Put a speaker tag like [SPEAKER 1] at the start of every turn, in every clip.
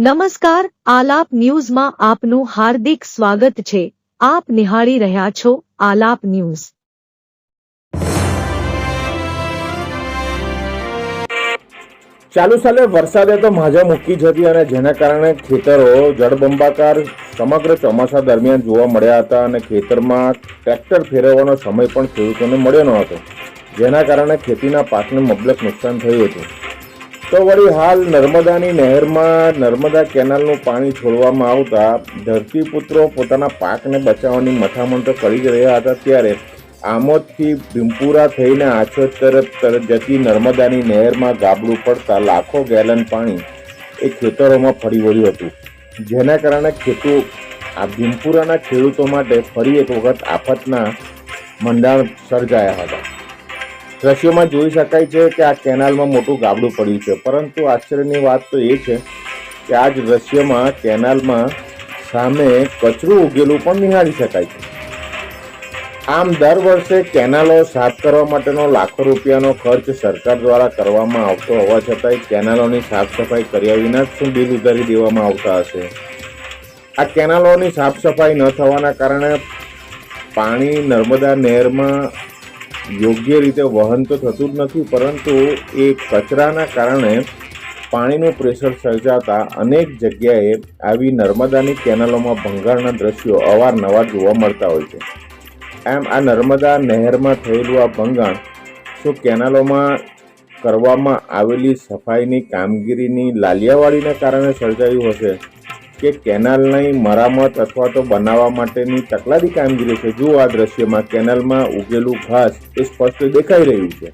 [SPEAKER 1] નમસ્કાર, આલાપ ન્યૂઝમાં આપનું હાર્દિક સ્વાગત છે। આપ નિહાળી રહ્યા છો આલાપ ન્યૂઝ।
[SPEAKER 2] ચાલુ સાલે વરસાદે તો માજા મૂકી જતી અને જેના કારણે ખેતરો જળબંબાકાર સમગ્ર ચોમાસા દરમિયાન જોવા મળ્યા હતા અને ખેતરમાં ટ્રેક્ટર ફેરવવાનો સમય પણ ખેડૂતોને મળ્યો ન હતો, જેના કારણે ખેતીના પાકને મબલક નુકસાન થયું હતું। તો વળી હાલ નર્મદાની નહેરમાં નર્મદા કેનાલનું પાણી છોડવામાં આવતા ધરતીપુત્રો પોતાના પાકને બચાવવાની મથામણ તો કરી જ રહ્યા હતા, ત્યારે આમોદથી ભીમપુરા થઈને આછોદ તરફ જતી નર્મદાની નહેરમાં ગાબડું પડતા લાખો ગેલન પાણી એ ખેતરોમાં ફરી વળ્યું હતું, જેના કારણે આ ભીમપુરાના ખેડૂતો માટે ફરી એક વખત આફતના મંડાણ સર્જાયા હતા। દ્રશ્યોમાં જોઈ શકાય છે કે આ કેનાલમાં મોટું ગાબડું પડ્યું છે, પરંતુ આશ્ચર્યની વાત તો એ છે કે આ જ દ્રશ્યમાં કેનાલમાં સામે કચરું ઉગેલું પણ નિહાળી શકાય છે। આમ દર વર્ષે કેનાલો સાફ કરવા માટેનો લાખો રૂપિયાનો ખર્ચ સરકાર દ્વારા કરવામાં આવતો હોવા છતાંય કેનાલોની સાફ સફાઈ કર્યા વિના જ શું બિલ ઉતારી દેવામાં આવતા હશે? આ કેનાલોની સાફ સફાઈ ન થવાના કારણે પાણી નર્મદા નહેરમાં યોગ્ય રીતે વહન તો થતું જ નથી, પરંતુ એ કચરાના કારણે પાણીનું પ્રેશર સર્જાતા અનેક જગ્યાએ આવી નર્મદાની કેનાલોમાં ભંગાણના દ્રશ્યો અવારનવાર જોવા મળતા હોય છે। એમ આ નર્મદા નહેરમાં થયેલું આ ભંગાણ શું કેનાલોમાં કરવામાં આવેલી સફાઈની કામગીરીની લાલિયાવાડીને કારણે સર્જાયું હશે કે કેનાલની મરામત અથવા તો બનાવવા માટેની તકલાદી કામગીરી છે? જુઓ આ દ્રશ્યમાં કેનાલમાં ઉગેલું ઘાસ એ સ્પષ્ટ દેખાઈ રહ્યું છે।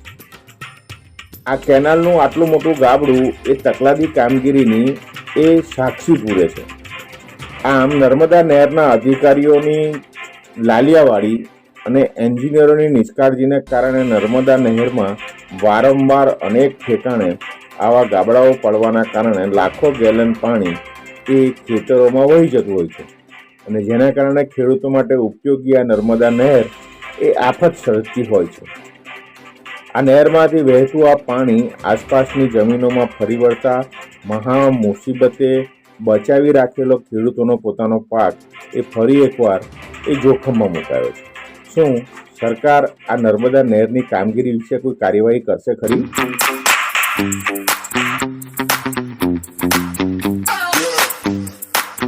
[SPEAKER 2] આ કેનાલનું આટલું મોટું ગાબડું એ તકલાદી કામગીરીની એ સાક્ષી પૂરે છે। આમ નર્મદા નહેરના અધિકારીઓની લાલિયાવાડી અને એન્જિનિયરોની નિષ્કાળજીને કારણે નર્મદા નહેરમાં વારંવાર અનેક ઠેકાણે આવા ગાબડાઓ પડવાના કારણે લાખો ગેલન પાણી એ ખેતરોમાં વહી જતું હોય છે અને જેના કારણે ખેડૂતો માટે ઉપયોગી આ નર્મદા નહેર એ આફત સર્જતી હોય છે। આ નહેરમાંથી વહેતું આ પાણી આસપાસની જમીનોમાં ફરી વળતા મહા મુસીબતે બચાવી રાખેલો ખેડૂતોનો પોતાનો પાક એ ફરી એકવાર એ જોખમમાં મુકાયો છે। શું સરકાર આ નર્મદા નહેરની કામગીરી વિશે કોઈ કાર્યવાહી કરશે ખરી?